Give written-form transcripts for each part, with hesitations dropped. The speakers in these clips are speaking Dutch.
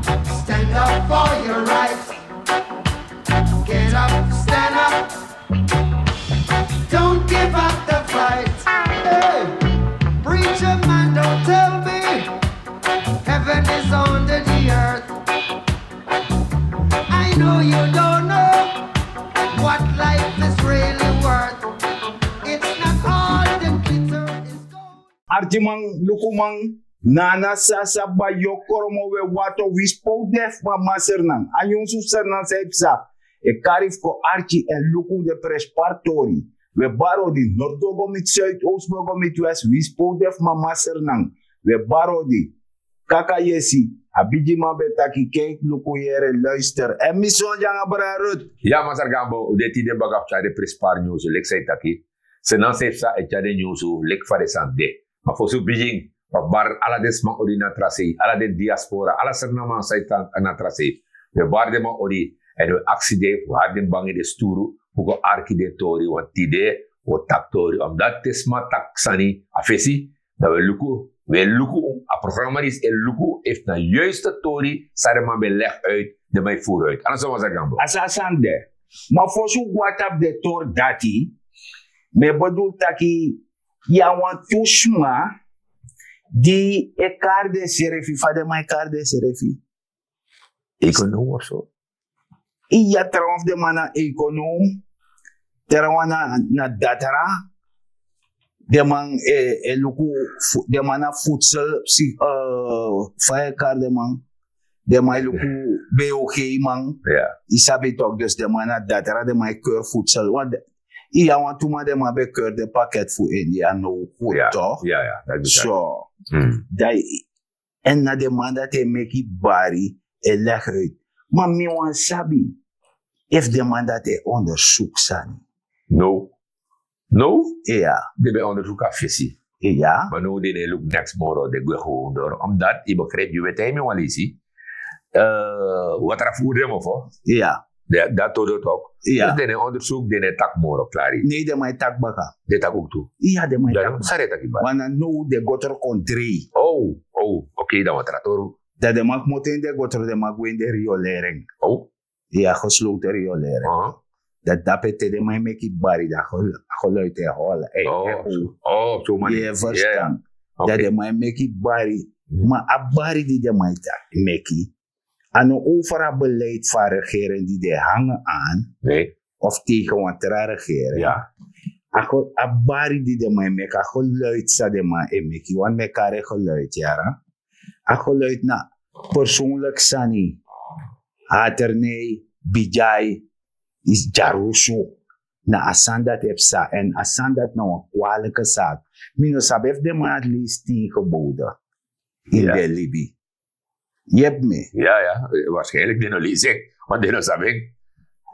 Stand up for your rights. Get up, stand up. Don't give up the fight. Hey, preacher man, don't tell me heaven is under the earth. I know you don't know what life is really worth. It's not all the glitter is gold. Artimang lukumang nana sasa ba yokoromo we wato wispo def ma masernang. Ayong susernang sa ipsa. E karif ko archi en luku de prespartori. We baro di Noordogo met Zuidoost-Bogo met West. Wispo def ma masernang. We baro di Kakayesi. Abiji mabetaki kijk luku yere luister. En mison janga brarut. Ja, Masar Gambo, de tide bagaf chade prespar news, lek say taki. Senan sefsa e chade news, lek fare sande. Ma fosu bijing, bar ala des ma ori na trase, ala de diaspora, ala serna ma saitan na trase. We bar de ma ori, en we accident, we harden bangi de sturu, hugo arki de tori, wan tide, o taktori. Omdat tesma taksani, afesi, da we luku, a programmaris e luku, heeft na juiste tori, sare ma beleg uit, de mij vooruit. Anders was er gambo. Asasande. Ma fosu guatap de tor dati. Me bodul taki ya wan tushma di e de serefi fade mai de serefi. Econoom of zo. Iya teraf de mana econoom terwana na datara de man e luku de mana voedsel fire de man de mai luku BOG man Ja. isabi toch dus de mana datara de mai keur voedsel want iya want tuma de ma be keur de pakket voor India no goed Ja. toch Ja, ja. Dat is so dai en na de man dat hij make bari e leg uit maar mi wan sabi if de man dat hij onderzoek zijn No. No? ja De bij onderzoek afvisie. ja Maar nu de look next morgen, de go gewoon door. Omdat, je begrijpt, je weet hij me wel eens. Wat er voor hem of ja dat doet het ook. Ja. Dus de onderzoek, de tak morgen klaar is. nee de mai tak baka De tak ook toe. ja de mai Ja, tak dan sare tak iba. wana no de gotor country Oké, dan wat er atoru. dat de mak moten de gotor de mak win de riolering Oh, ja gesloten riolering dat dapete de mai make bari dat geluid te holen zo man. je verstaan dat Oké. de mai make bari maar a bari die de mai tak make aan een overal beleid van regering die de hangen aan Nee, of tegen wat regering ja. Ako abari di de mai meka geluid sa de ma emeki wan mekare geluid jara. A geluid na persoonlijk sani. Haternei bijai is jaruso na asandat epsa en asandat na een kwalijke zaak. Mino sabef de ma at least 10 geboden in Ja. de Libi. Je hebt me. Ja. Waarschijnlijk de no leasing. Want de no sabing.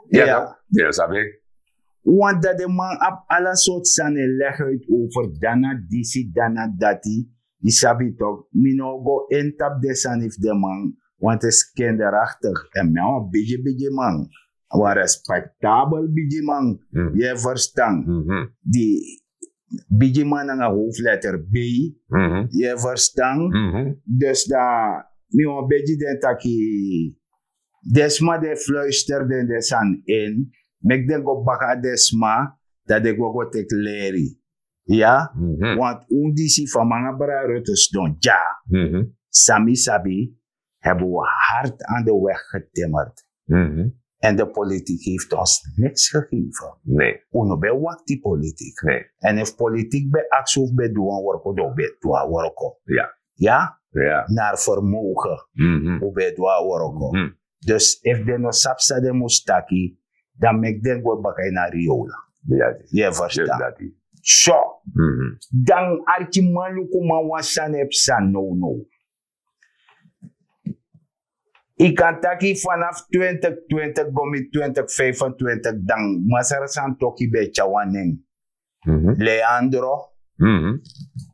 Ja, Ja. toch? De no sabing. Want dat de man op alle soort zaken leg uit over dana disi, dana dati. Die sabi toch, mino go intap de san if de man, want het is kinderachtig. En mij een beetje man. Een respectabel beetje man. Je verstaan. Die beetje man aan een hoofdletter B. Je verstaan. Dus daar, mi een beetje den taki. Desma de fluisterde de san in. Mek den go baka desma, dat de go tek leri. Ja? Want undisi van mga bararutus don ja, sami sabi, hebben we hard aan de weg getimmerd. En de politiek heeft ons niks gegeven. Nee, Uno be wak die politiek. nee. En if politiek be actie be doen worko, do be doen worko. Ja. Ja? Ja. Naar vermogen, hoe be doen worko. Dus if de no sapsa de mustaki, dan mek den go baka na riola. Ja, Je verstaan. dat is. So, dan arti maluku mawasan epsan no. Ik kan taki vanaf 2020 gomi 2025 dan masarasan toki be chawaning. Leandro,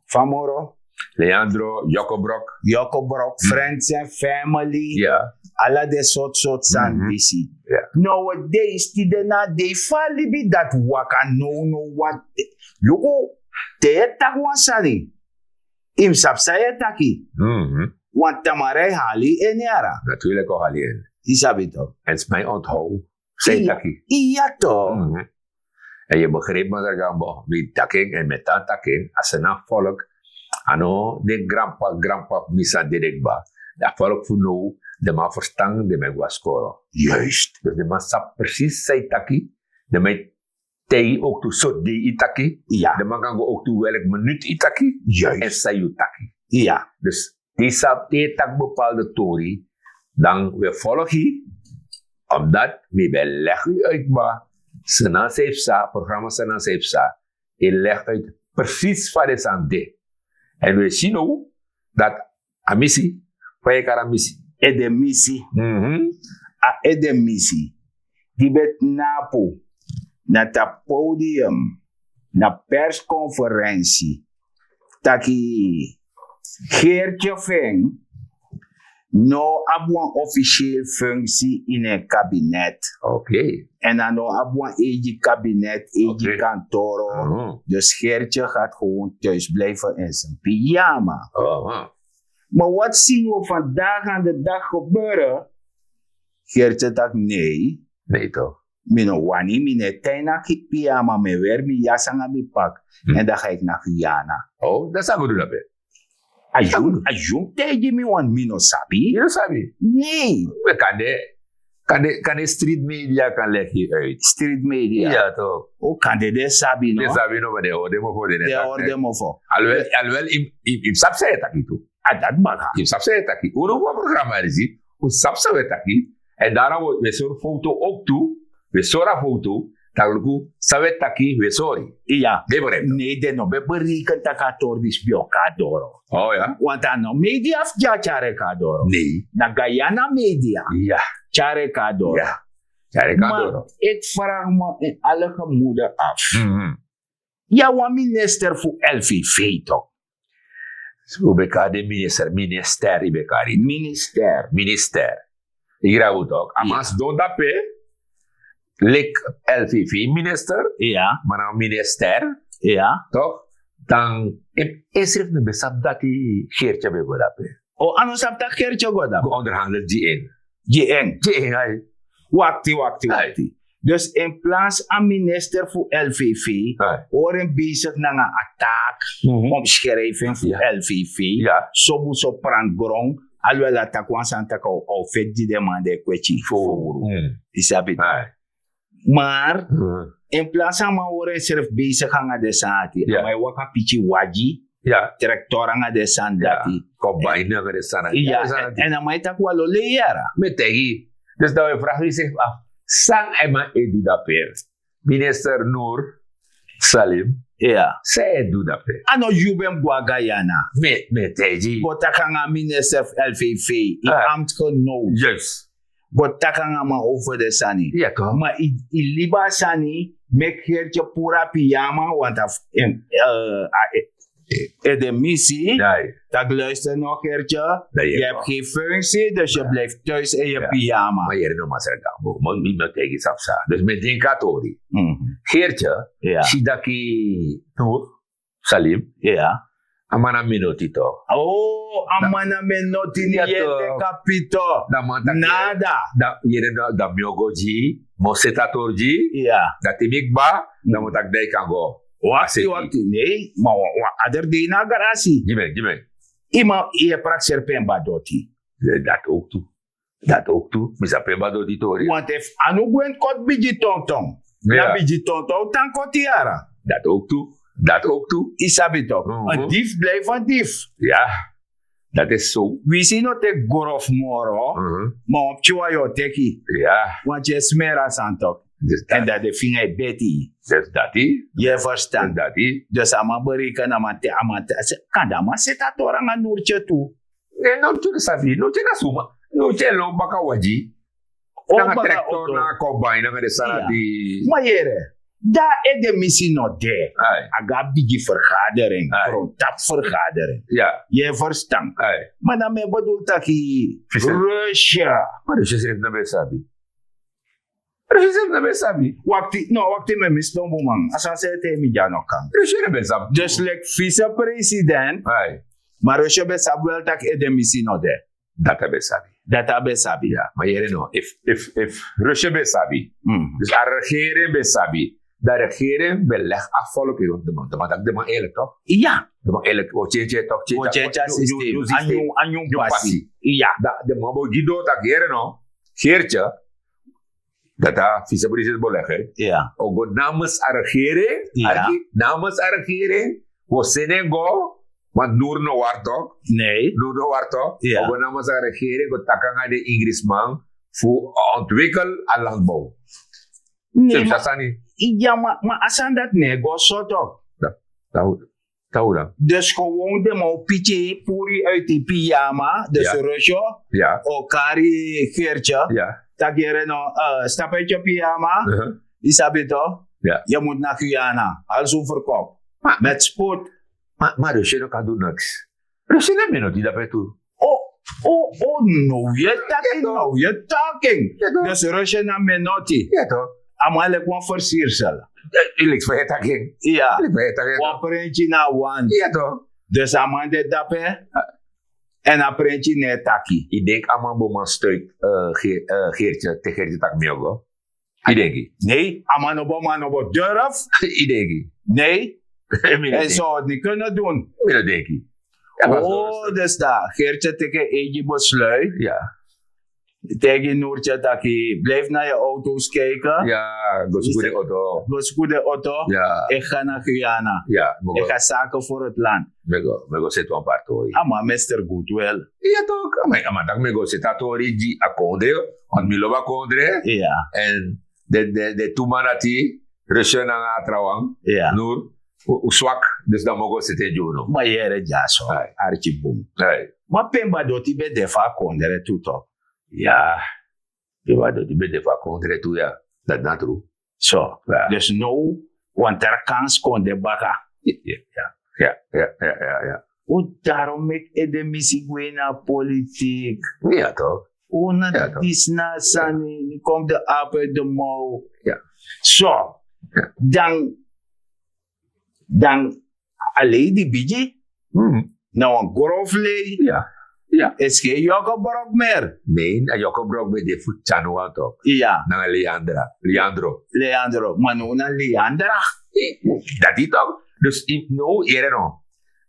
Famoro, Leandro, Jokobrok. Jacob, friends and family. Ja. Alla de soort san disi. Ja. Nowadays, die na de fali bi dat waka no what. Loko, te tak wasani. Im sapsa taki. Want tamarij hali en yara. Natuurlijk ook alleen. Isabi toch? En het is mijn onthoud. Zij taki. Iya toch? Mhm. En je begrijpt me dat gaan met taking en met dat taking. Als ze nou volk, ano, de grandpa, misa dedekba. Dat volk voor nou, de man verstaan, de man was scoren. Juist. Dus de man sap precies zij taki. De man tei ook toe soort die itaki. Ja. De man kan ook toe welk minuut itaki. En Juist. zij utaki. Ja. Dus die sap, die tak bepaalde tori. Dan we volgen hier. Omdat we leggen uit maar. Sena Sefsa, programma Sena Sefsa. Je legt uit precies wat is aan dit. En we zien ook dat a missie, waar je kan a missie. E de missie. A e de missie. Die bet napo. Na ta podium. Na persconferentie. Taki Geertje Veng. No abuan officieel functie in een kabinet. Oké. En dan no abuan eji kabinet, eji Oké. kantoro. Dus Geertje gaat gewoon thuis blijven in zijn pyjama. Maar wat zien we vandaag aan de dag gebeuren? Geertje dacht nee. Nee toch? Mino wani, mine teina ki pyjama, me weer mi jasanga mi pak. En dan ga ik naar Guyana. Oh, dat zou we doen dat. Ajung teji mi wan mino sabi? Je sabi. Nee. We kan de street media kan leggen uit. Street media. Ja toch? O kan de sabi no? Je sabi no, maar de hoorde me voor de net. De orde mo fo. Alhoewel, im sap zei taki toe. Dat baga. Im sap zei taki. Uno wat programma is die. U sap zei taki. En daarom we zo'n foto ook toe. We zo'n foto. Taluku sabe taki we sorry. Ja. De begrijpt. Nee, de no be beriken takator dis bioka doro. Oh ja? Want ano media af ja chare ka doro. Nee. Na Guyana media. Ja. Chare ka doro. Ja. Jij kan Maar door. ik vraag me in alle gemoeden af. Ja, wat minister voor LVV toch? Ubeka de minister ibekari. Minister. Ik raad het ook. Amas don dape. Lek LVV minister. Ja, Maar nou minister. ja. Toch? Dan is er een besap dat die Geertje bij dape. O, ano sap ta kertje goda? Onderhandelt die in. JN. Die in. Wakti. Dus in plaats van minister voor LVV, worden bezig naar een attack, omschrijving voor LVV. Ja. Sobu so pranggrong, alhoewel attack was aan het of vet die demande kwetsje voor. Isabit. Maar in plaats van worden zelf bezig aan de zaken, maar waka pichi waji, tractor aan de sandati. Combine aan de sandati. Ja, en dan moet ik wel leren. Met tegen. Dus dan we vragen zich af. Sang ema edu daper. Minister Noor Salim. Ja. Zij edu daper. Ano jubem Guyana. Met teji. Botakanga minister of LVV. I amt genoeg. Juist. Botakanga ma over de sani. Ja toch? Maar i liba sani. Mek heertje pura pyjama. Want af de missie. Dat luister nog heertje. Je hebt geen functie. Dus je blijft thuis in je pyjama. Maar je nog maar zeggen. Maar niet meer tegen sapsa. Dus met den katori. Geertje. Sidaki Noor Salim. Ja. Amana minoti toch? Oh, amana minoti ni yende kapito. Nada. Da miogoji, mosetatorji. Ja. Da timikba, da motak dai kango. Wakti. Nee, maar ader di na garasi. Jimmy. Ima je prak serpemba doti. Dat ook toe. Misa pemba doti tori. Want if anu gwen kot biji tong. Na biji tong tan kotiara. Dat ook toe. Isabi toch. Een dief blijft een dief. Ja, dat is zo. We zien not te gorof moro. Maar op chua yo teki. Ja. Want je smeras aan toch. En dat de vinger beti. Dus dat die. Je verstand. Dat die. Dus ama berika na mate. Kan dat maar zet dat orang aan noortje toe. Nee, noortje de sabi. Noortje na suma. Noortje lo baka waji. Na tractor na combine na de sarati. Maar jere. Daar is de missie nog daar. Aga bigi vergadering. Voor tapvergadering. Ja. Je verstand. Maar dan bedoel dat Russia. Maar Russia schrijft naar bij Sabi. Wakti me misdombo man. As I say te mi jano kan. Russia naar bij Sabi. Dus like vice-president. Maar als je bent wel tak edemisi no de. Data besabi. Dat abe sabi. Ja, maar hier no, if Russia besabi, dus a regering besabi, de regering beleg afval op je de man dat de man eerlijk toch? Ja. De man eerlijk, wat je toch? O checha systeem. Anyu passi. Ja. De man bo gido tak hier no, geertje, dat a vicepresident beleggen. Ja. Ook namens a regering, Ja. namens a regering, we Senegal, want Noor no war toch? Nee. Noor no war toch? Ja. Ook namens a regering, we takken de Ingrisman voor ontwikkel en landbouw. Nee. Dat is niet. Ja, maar asan dat nego zo toch? Dat. Dus gewoon de mo piche puri uit die pyjama. Dus Ja. Rusjo. Ja. O kari geertje. Ja. Tagere no, stap uit je pyjama. Isabi toch? Ja. Je moet naar Guyana. Als overkop. Met spoed. Maar Rusje kan doen niks. Rusje neemt me nog niet dat toe. No, you're talking, Ja, toch? no, you're talking. Ja, toch? Dus Rusje naar Menotti. Ja toch? Amale kwam versiersel. Ik van het agent. Ja. Ik van het agent. Waprentje na wan. Ja toch? Dus amande dape. En aprentje ne taki. Ik denk aan mijn stuk Geertje tegen Geertje tak miogo. Ik denk. Nee, amanobo durf. Ik denk. Nee, Ik hij zou het niet kunnen doen. denk. Dus daar. Geertje tegen Eji Boslui. Ja. Tegen Noortje taki. Blijf naar je auto's kijken. Ja, go zo goed auto. Dus goede auto. Ja. Ik ga naar Guyana. Ja, Ik ga zaken voor het land. Mego zit een paar tooi. Maar Mr. Goodwill. Ja toch? Maar dan mego zit dat tooi die akondre, want Milova akondre. Ja, En de tumanati, Rusje na trouwang, ja. Noor, zwak, dus dan mogen we zitten juno. Maar jere jaso. Ai. Archie boom. Nee. Maar pemba doti be defa kondere tuto. Ja, je was dat die bent even akondre toe, ja. Dat not true. So, Ja. dus no, want er kans konde baka. Ja. O daarom ik edemisi gwena politiek. Ja toch? O na Ja, toch. disna sani, ni kom de aap uit de mouw. Ja. So, Ja. dan alleen die biji, nou een groflei, Ja. is geen joko barok meer. Nee, en Joko Brok bij de voet Chanua toch? Ja, Na Leandro. Leandro, maar nu naar Leandra. Dat is toch? Dus eerder nog.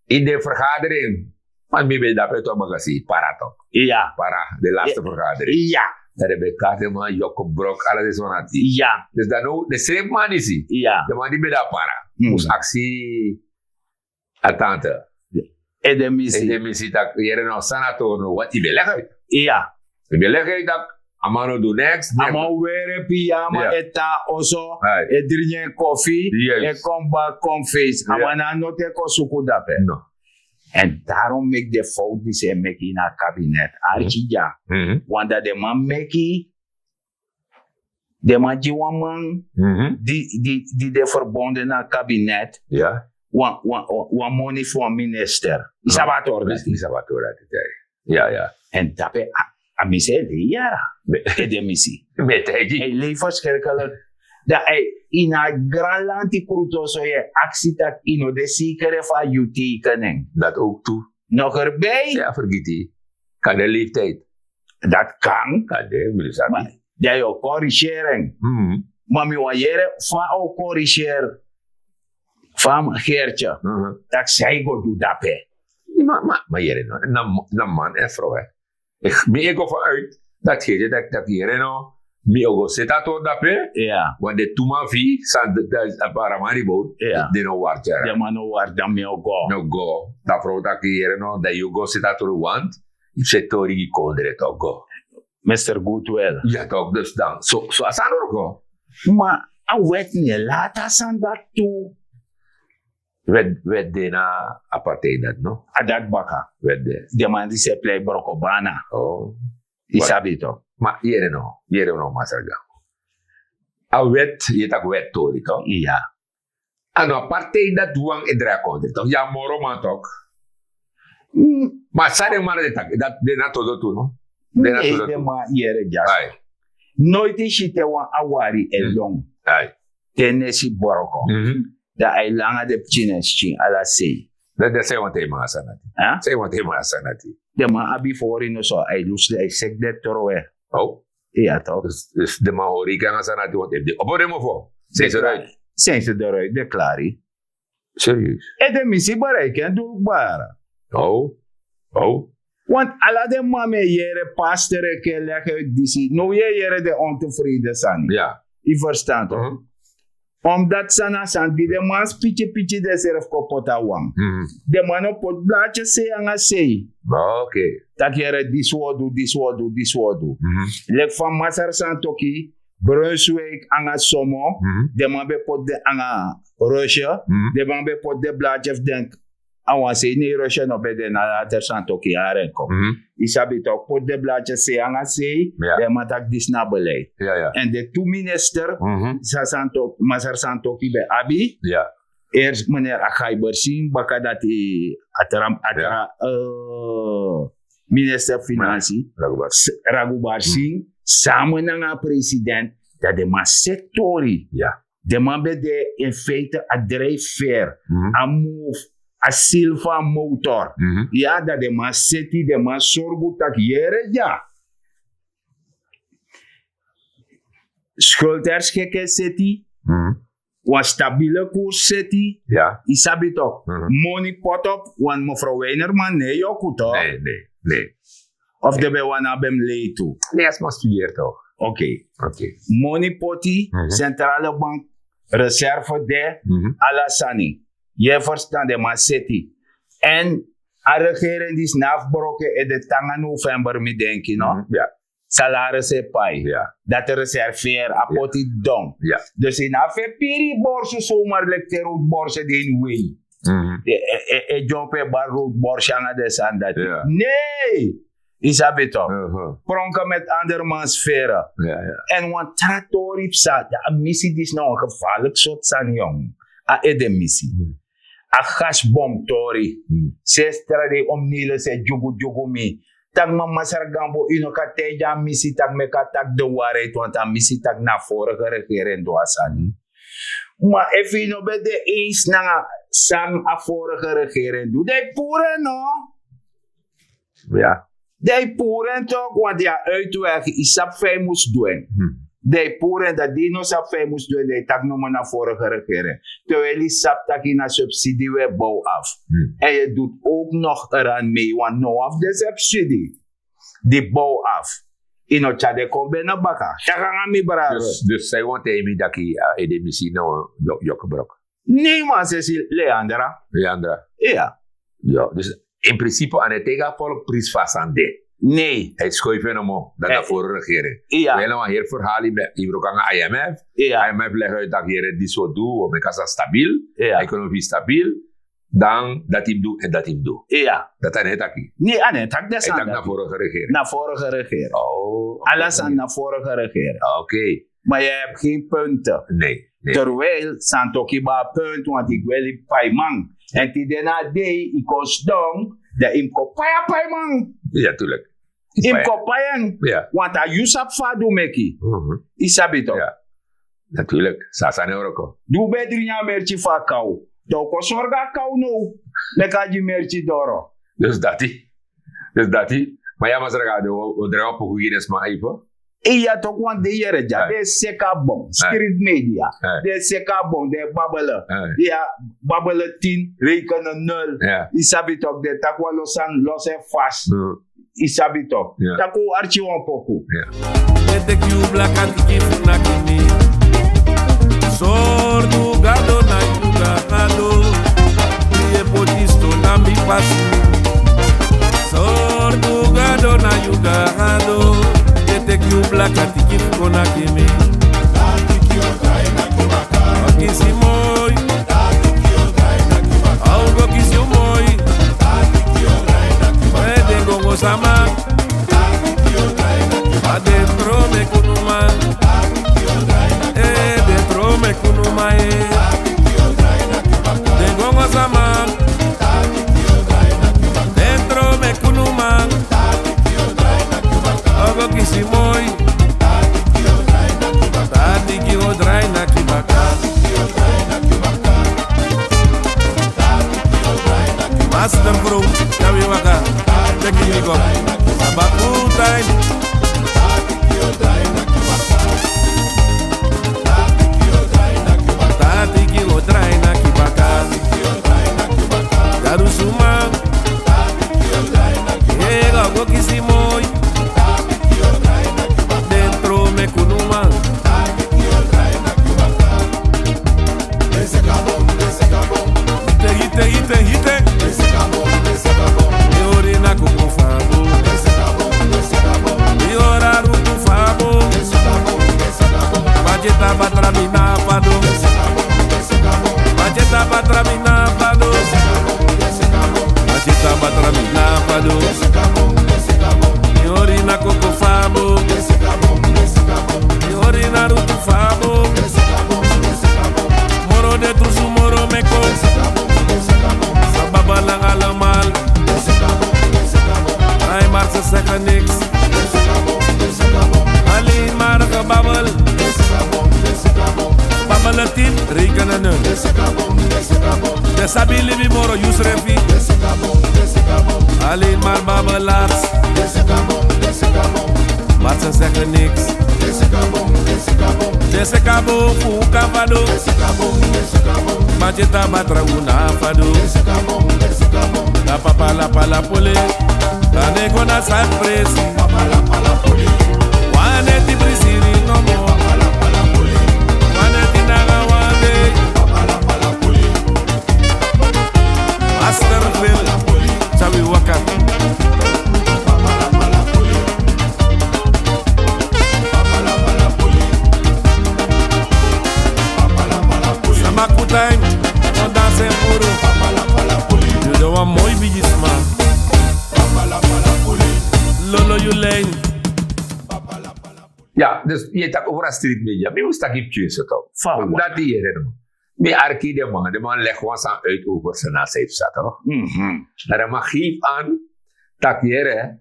In de vergadering, maar wie wil dat uit het magazine? Para toch? Ja, Para, de laatste vergadering. ja, Daar heb ik Katema, Joko Brok, alles is van het team. ja, Dus dan ook, de same man is hij. ja. De man die bij dat para. Hmm. Moest actie attente. En Edemisi. de missie dat hier nog sanator, wat die beleggen. Ja. Die beleggen dat, amano do next. Ama were pyjama Ja. eta oso. Hai. E drinje koffie. Yes. E kom back, kom face. Ja. Ama na no te ko suku dape. No. En daarom make de fout die ze make in het kabinet. Archija. Want dat de man make de man die one man die de verbonden naar kabinet. Ja. One money voor minister. Isabator dat. Is wat hoor dat is. Ja. En dape amise de jara. E de missie. Met hij. Hij leeft verschrikkelijk. Dat hij in een grand land die kruto zo je actie dat in de zekere van je tekening. Dat ook toe. Nog erbij, Ja, vergeet die. Kan de leeftijd. dat kan. Kan de, wil je Maar zeggen. dat je corrigering. Maar mi wanneer van ook corrigeer van Geertje. Dat zij go doe dat hè. Maar hier na man en vrouw. Ik ga vanuit dat je dat hier nou. Mi ogo zit dat door dat hè. Ja. Want de tuma vi san de paramari boat. Ja. De no war jara. De man waar dan mee go. No go. Dat vrouw dat hier nou dat je go zit dat door want. Je zit door die kondre toch go. Mr. Goodwill. Ja toch dus dan. Zo als aan go. Maar a wet niet laat aan dat toe. Wet de na apartheid dat no. A dat baka. Wet de. De man die se play Brokobana. Oh. Isabi toch. Maar hier no masarga. A wet, je tak wet tori toch? Ja. Ano apartheid dat duang edra kondre toch? Ja moro man toch? Maar sade man dat de na todo tu no. De na Nee, todo de tu. man hier jas. Ai. Nooit is je te wan awari elong. Ai. Tenesi boroko. Da ay langa de chines chin ala sei. Dat zijn wat hij maar sanati. Huh? Zijn wat hij maar sanati. De man abi voor in zo, hij lust, hij zegt dat terwijl. Oh, Ja, toch? dus de Mahori kan sanati wat hij op een voor. Zijn ze eruit? Zijn ze eruit, de klarie. Serieus? En de missie bereiken, doe maar. Oh, oh. Want alle de mannen jere pastor ke leggen uit die nou jere de ontevreden zijn. Ja. Je verstaat toch? Mhm. Omdat sana san die de man pietje de zelf kopota wang. Mhm. De man op het blaadje se anga se. Oké. Dat jere this wodu. Mhm. Lek van Masar Santoki, Brunswijk anga somo. Mhm. De man be pot de anga Russia. Mhm. De man be pot de blaadje denk. Awan se ni Russia no be de na later Santoki arenko. Mhm. Isabi toch pot de blaadje se anga se. Ja. De man tak dis na beleid. Ja. En de toeminister, Mhm. Masar Santoki bij Abi, Ja. eerst meneer Agai Bersing, baka dat minister Financiën, Raghubar Singh, samen met de president, dat de man sectori, Ja. de man bij de in feite a drijfveer, Mhm. a move, a silva motor. Mhm. Ja, dat de man seti, de man sorgu tak jere, ja. Schuldersgekke seti, Mhm. een stabiele koers seti, Ja. isabi toch. Mhm. Money pot op, want mevrouw Weinerman, nee, joh, toch? Nee. Of de bewana bem lei toe. Nee, als maar studeert toch. Oké. Oké. Money poti, Mhm. centrale bank, reserve de, Mhm. Alassani. Je verstaat de man seti. En a regering die is nafbroken in de tanga november, me denk je, no? Mhm. Ja. Salaris e pai. Ja. Dat reserveer, a poti dom. Ja. Dus in a piri borse zomaar lekte rood borse die way. Mhm. Jompe bar rood borse aan de sandat. Ja. Nee! Isabi toch. Mhm. Pronken met andermans sferen. Ja. En want trattori psa, de missie die is nou een gevaarlijk soort zijn, jong. A de missie. Mhm. A gasbom tori. Mhm. Sestra de omnile se jugu mi. Tak mama sargambo ino ka teja missie tak me ka tak de waarheid, want a missie tak na vorige regering do asani. Maar even ino be de eens na sang a vorige regering do. De pure no. Ja. De poeren toch, want ja, uitweg is op vijf moest doen. Mhm. De poeren dat die nog op vijf moest doen, die tak nog maar naar vorige regering. Terwijl die sap tak in een subsidie weer bouw af. Mhm. En je doet ook nog eraan mee, want nou af de subsidie, die bouw af. In het de komt bijna baka. Ja, gaan we braven. Dus zij want hij me dat hij de missie nou jokkebrok. Nee, man, ze is Leandra. Leandra. Ja. Ja. Dus in principe aan het tegenvolk prijs vastande. Nee. Hij schuift hem om dan de vorige regering. Ja. We hebben een heel verhaal met IMF. Ja. IMF legt uit dat je dit zo doet, om een stabiel, Ja. economie stabiel, dan dat hij doet en dat hij doet. Ja. Dat is het aquí. Nee, nee, tak des En aan. dan naar vorige regering. Na vorige regering. Oh. Alles aan na vorige regering. Oké. Maar je hebt geen punten. Nee. Terwijl, Santoki ba punt, want ik wil die paimang. En die daarna deed, ik was dong, dat ik ko paimang. Ja, tuurlijk. Ik ko paimang. Ja. Want dat Yusuf Fadu meki. Mhm. Isabi toch? Ja. Natuurlijk. Sasa neuroko. Doe beter niet merchi van kou. Toch ko sorga kou no. Leka je merchi doro. Dus dat hij. Maar ja, maar ze gaan we draaien op hoe je is maar even. Iya toch, want de jere ja, de seka bon, spirit media. De seka bon, de babbelen. Ja, babbelen 10, rekenen 0. Ja. Isabi toch, de takwa losan, los en vast. Isabi toch. Ja. Tako archi wan poku. Mete que o black antiqui na kimi. Sordo gado na yuga gado. Ie potisto na mi pasi. Sordo gado na yuga gado. Mete que o black antiqui na kimi. Kisi moi. Algo kisi moi. Mete gongo sama. Adentro me kunuma, dentro me kunuma, de gongo sama, dentro me kunuma, ogo kisimoi, tati ki odrai na kibaka, Mensen zeggen niks. Desse cabo fu cavado. Majeta batrauna fado. La papa la pala pole. La negona sa presi. Wane ti prisiri no mo. Wane ti naga wane. Masterville. Sabi waka. Time, no danse puro. You know I'm mooi bigisma. Lolo you lane. Ja, dus je tak over street media. Mi moest takip tjus het ook. Van wat? Dat die hier. Mi arki de man leg was aan uit over zijn nasafe zat toch. Dat man geef aan tak hier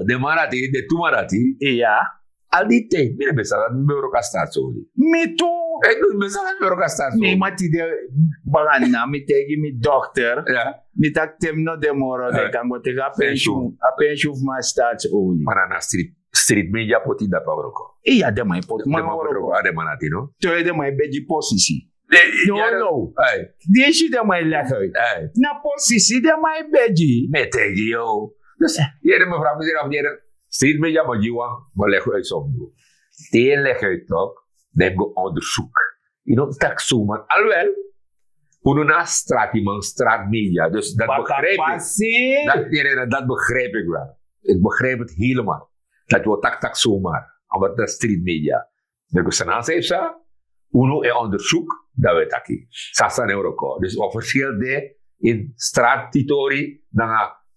de marati, de tumarati. Ja. Al die tijd, mi besa dat mi bero kasta soli. Me too. Ik doe besa dat mi bero kasta soli. Nee, maar die de bagana, me tegen mijn dochter. Ja. Me tak tem no demoro, de kan go tegen a pensioen van staatsolie. Maar na street media poti da pavroko. Ja, de mijn pot. De Maar man pavroko ade manati no. de mijn beetje positie. No. Hey. Deze de mijn leg uit. Hey. Na positie de mijn beetje. Met tegen jou. Dus hier mevrouw me zeggen hier street media maar jiwa maar leg uit zo doen. Deel leg uit toch. Dan go onderzoek. Je doet tak zomaar. Alhoewel. Hoe na straat media. Dus dat begrijp ik. Dat begrijp ik wel. Ik begrijp het helemaal. Dat we tak zomaar. Maar dat street media. Dus Senaat heeft ze. Uno en onderzoek. Dat weet ik. Sasa neuroko. Dus wat verschil de in straattitorie. Dan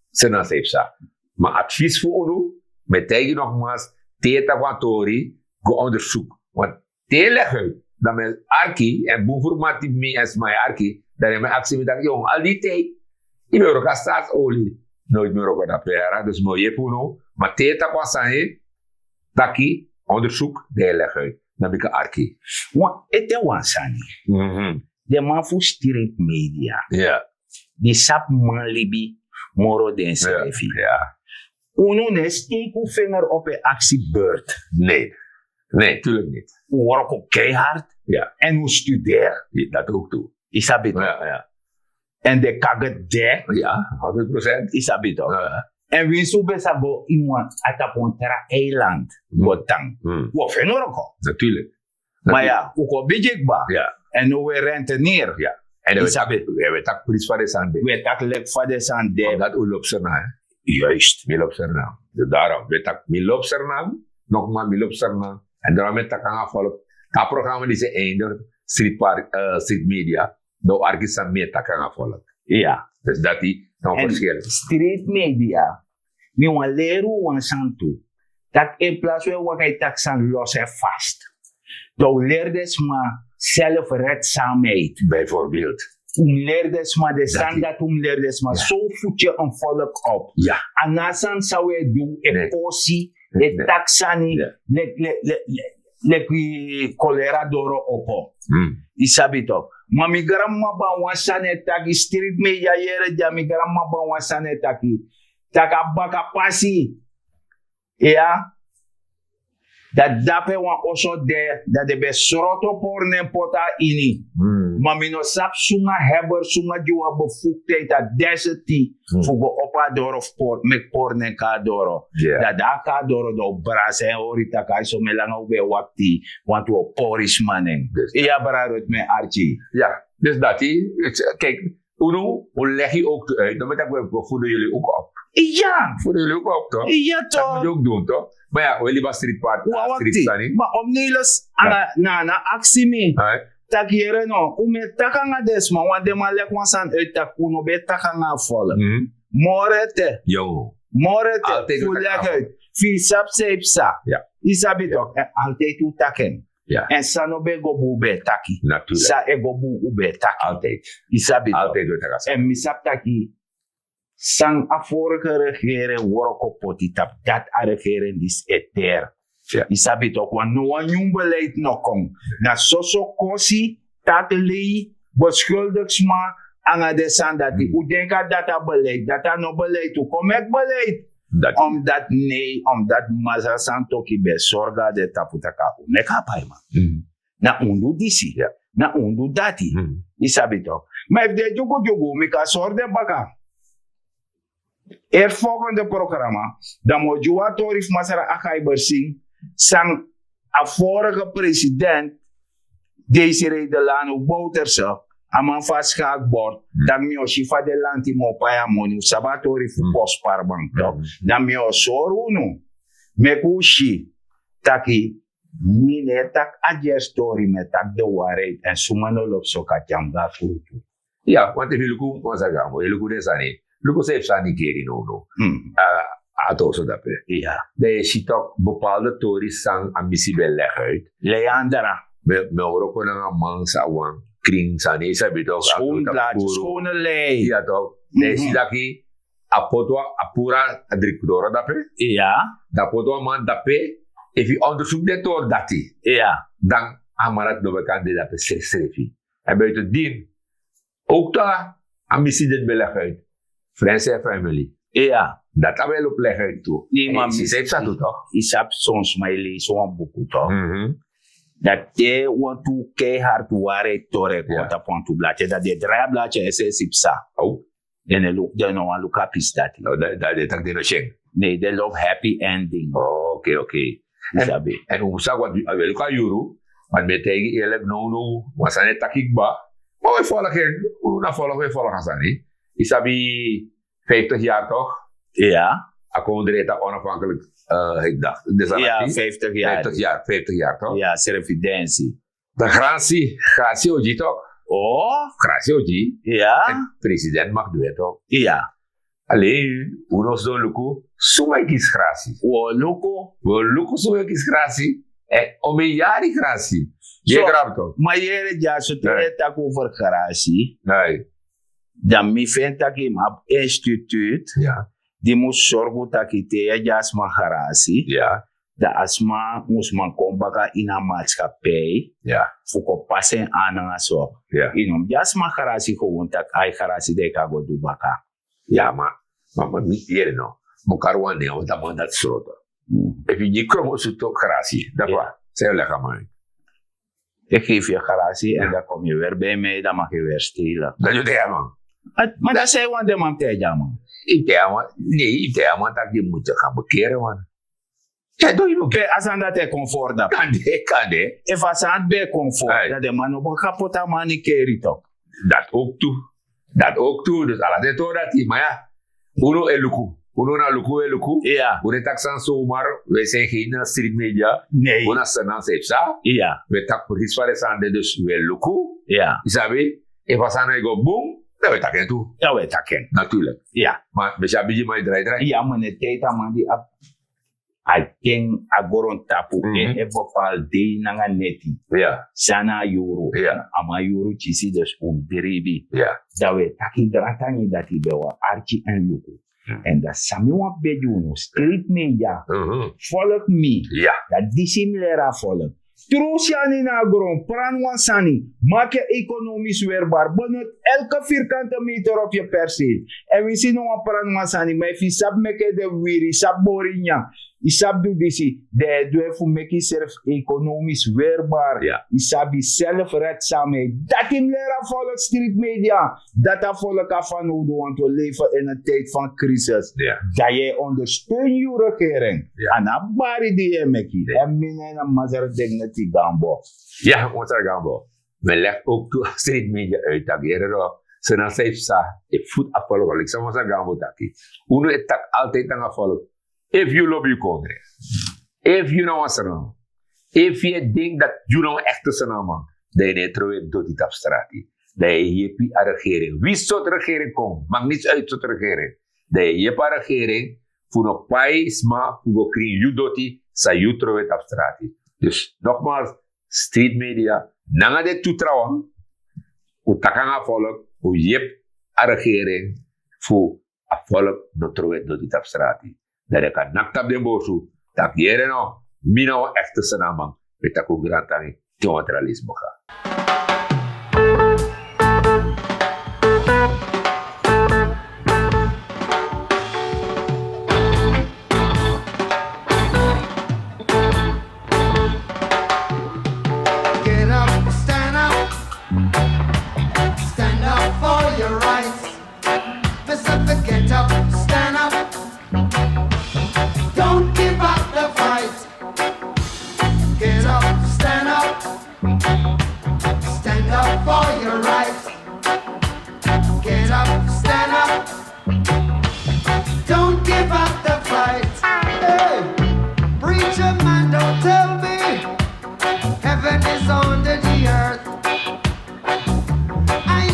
Senaat heeft ze. Maar advies voor Uno. Met tegen nogmaals. Teta wantori. Go onderzoek. Want te leggen. Dat mijn arki. En boevermatief me als mijn arki. Dat je mijn actie met dat jong. Al die tijd. Ik ben ook als staatsolie. Nooit meer ook dat pera. Dus mooi puno. Maar teta kwasahe. Taki. Onderzoek. De leggen uit. Dan ben ik een arki. Want het is wansani. De man voor street media. Ja. Die sap man libi. Moro den schrijfie. Ja. Uno ne steek uw vinger op een actiebeurt. Nee. Nee, tuurlijk niet. U werkt ook keihard. Ja. En u studeert. Ja, dat ook toe. Isabito. Ja. En de kaget de. Ja, 100%. Isabito. Ja. En wie zo besa go iemand atapontera eiland. Gotang. Wat vind je ook? Natuurlijk. Maar ja, ook al bijekba. Ja. En nu we rentenier. Ja. En dan Isabito. we tak prijs van de zande. We tak lek van de zande. Dat u loopt ze na. Juist. Mi loopt ze na. Daarom, we tak mi loopt ze na. Nogmaals, mi loopt ze na. En daarom met tak aan volgen. Dat programma die ze eindigt. Street media. Door argisa meer tak aan volgen. Ja. Dus dat die dan verschil. Street media. Mi wan leru wan santu. Dat in plaats van wat hij tak san los en vast. Dan leerdes maar zelfredzaamheid. Bijvoorbeeld. Leerdes maar de standaard leerdes maar. Zo voed je een volk op. Ja. Anasan zou je doen. Een posie. Een taxani. Lek cholera doro opo. Isabito. Maar mi grandma ba wansane taki street media yere ja mi grandma ba wansane taki. Taka baka pasi. Ja. Dat dape wan oso de dat de besroto por nempota ini. Maar mi no sap sunga heber sunga juwa bevoegdheid dat deze ti fugo opa doro por mek por nen ka doro. Dat da ka doro do brase orita ka so melanga ube wakti want we poris manen. Ja bararot me archi. Ja, dus dat die. Kijk, Uno, hoe leg je ook uit? Dan moet ik voeden jullie ook op. Ja. Voeden jullie ook op, toch? Ja Dat toch. moet je ook doen, toch? Maar ja, we liever street party. Street stunning. Maar om Niels na actie me. Tak here no, ume takanga desma, want de man lek wansan uit tak uno be takanga vallen. Morete. Yo. Morete. Fu lek uit. Fi sap sepsa. Ja. Isabi toch. En altijd u taken. Ja. En sano be go bu be taki. Natuurlijk. Sa e go bu ube taki. Altijd. Isabi toch. Altijd doet hij En misap taki. Sang a vorige regering worko potitap. Dat a regering is eter. Ja. Isabi toch, want no one jong beleid no kom. Na soso kosi, tateli, beschuldigsma, anga de sandati. U denka dat a beleid, dat a no beleid. U kom ek beleid. Dat. Omdat Maza Santoki be sorga de taputaka. Neka paima. Na undu disi. Ja. Na undu dati. Isabi toch. Maar if de jogo, mika sorde baka. Volgende programma, dan moet je wat Torif Masara Akai Bersing, sang a vorige president, Desiree Delano Bouterse, aman vastgehaktbord, dan mio shifa de lanti mo paya moni, sabatori fu postparbank, dan mio soruno, mekushi, taki, mine tak ajer story me tak de waarheid en sumano lop soka jamga kutu. Ja, want if je luku Mazagamo, je luku desani, luku se sani keri no. Atoso dape. Ja. De shitok bepaalde tories sang ambisi leg uit. Leandra. Me oro ko na man sa wang kring sani sabi tok. Schone lei. Ja toch. De sidaki apotwa apura adrikdora dape. Ja. Da potwa man dape. If je onderzoek de tor dati. Ja. Dan amarat no bekande dape strefi. En buiten dien ook daar ambitie dit beleg uit. Friends en family. Ja. Dat hebben we op leg uit toe. Nee, maar ze heeft dat toch? Ik heb soms mij lezen zo'n boek toch? Dat je want to keihard waarheid torek wat op een bladje. Dat de draaibladje is ipsa. Oh. En de no one look up is dat. Nou, dat is tak de no sheng. Nee, de love happy ending. Oh, oké. En hoe zag wat we look at Juru, maar met tegen eerlijk no was aan het takikba. Maar we volgen gaan niet. Isabi 50 jaar toch? Ja. Akondreta onafhankelijk, ik dacht. Ja, 50 jaar. 50 jaar toch? Ja, servidentie. De gratie oji toch? Oh? Gratie oji. Ja. En president mag doen toch? Ja. Alleen, unos don luku, sumai kis gratie. Wo luku sumai kis gratie. En om een jaar die gratie. Je grap toch? Maar je ja, zo te tak over gratie. Nee. Dan mi vind dat ik op instituut. Ja. Die moest zorgen dat ik te jasma gratie. Ja. De asma moest man komen in een maatschappij. Ja. Voor passen aan en zo. Ja. In jasma gratie gewoon dat hij gratie de kan go doen baka. Ja, maar niet hier nou. Mokarwan nee, want dat man dat soort. If je kromo zo toch gratie. Dat was. Zeg lekker man. Ik geef je gratie en dan kom je weer bij mij, dan mag je weer stelen. Dat doe je man. Maar dat zei want de man tegen man. Ik denk man dat je moet gaan bekeren man. Ja, doe je ook. Als aan dat hij comfort dat. Kan de. If als aan het bij comfort, dat de man op een kapota man niet keri toch. Dat ook toe. Dus alla de to dat maar ja. Uno eluku. Uno na luku. Ja. Uno tak san zomaar. Wij zijn geen street media. Nee. Uno sanan sepsa. Ja. We tak precies waar is aan de dus we luku. Ja. Isabi. If als aan go boom. Dat we takken toe. Ja, we takken. Natuurlijk. Ja. Maar we zijn bij mij draai. Ja, maar de tijd man die op. I think agoron tapu e bopal de nanga neti. Ja. Sana euro. Ja. Ama euro chisi dus deribi. Ja. Dat we taki drantani dat die bewa archi en luku. En dat sami wan bejuno street media. Volg me. Ja. Dat dissimilera volg. Trusiani na agron, pranwan sani. Maak je economisch weerbaar. Benut elke vierkante meter op je perceel. En we zien nog een pranwan sani. Maar if je sab meke de wiri, sab borinya. Isab do disi, de doe voor meki zelf economisch weerbaar. Ja. Isab zelfredzaamheid. Dat in lera volk street media. Dat dat volk afvan hoe want we leven in een tijd van crisis. Ja. Dat je ondersteunt je regering. Ja. En dat bari die je meki. En minen en mazar ding die gambo. Ja, moet er gambo. Men legt ook toe street media uit. Dat je ze dan zelf sa, ik voet afvallen. Ik zou maar zeggen gambo taki. Uno het tak altijd aan afvallen. If you love your country, if you know what's wrong, if you think that you know echt is een man, dan je trouwens doet dit op straat. Dan je hebt een regering. Wie soort regering komt, maakt niets uit soort regering. Dan je hebt een regering voor een país, maar voor kring you doet die, sa you trouwens op straat. Dus nogmaals, street media, nanga de toetrouwen, hoe takanga volk, hoe je hebt een regering voor een volk dat trouwens doet dit op straat. Dat je kan naktab de bosu, dat je no, mina echte senamang, met ako grantani, teatralismo ka.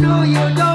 know you don't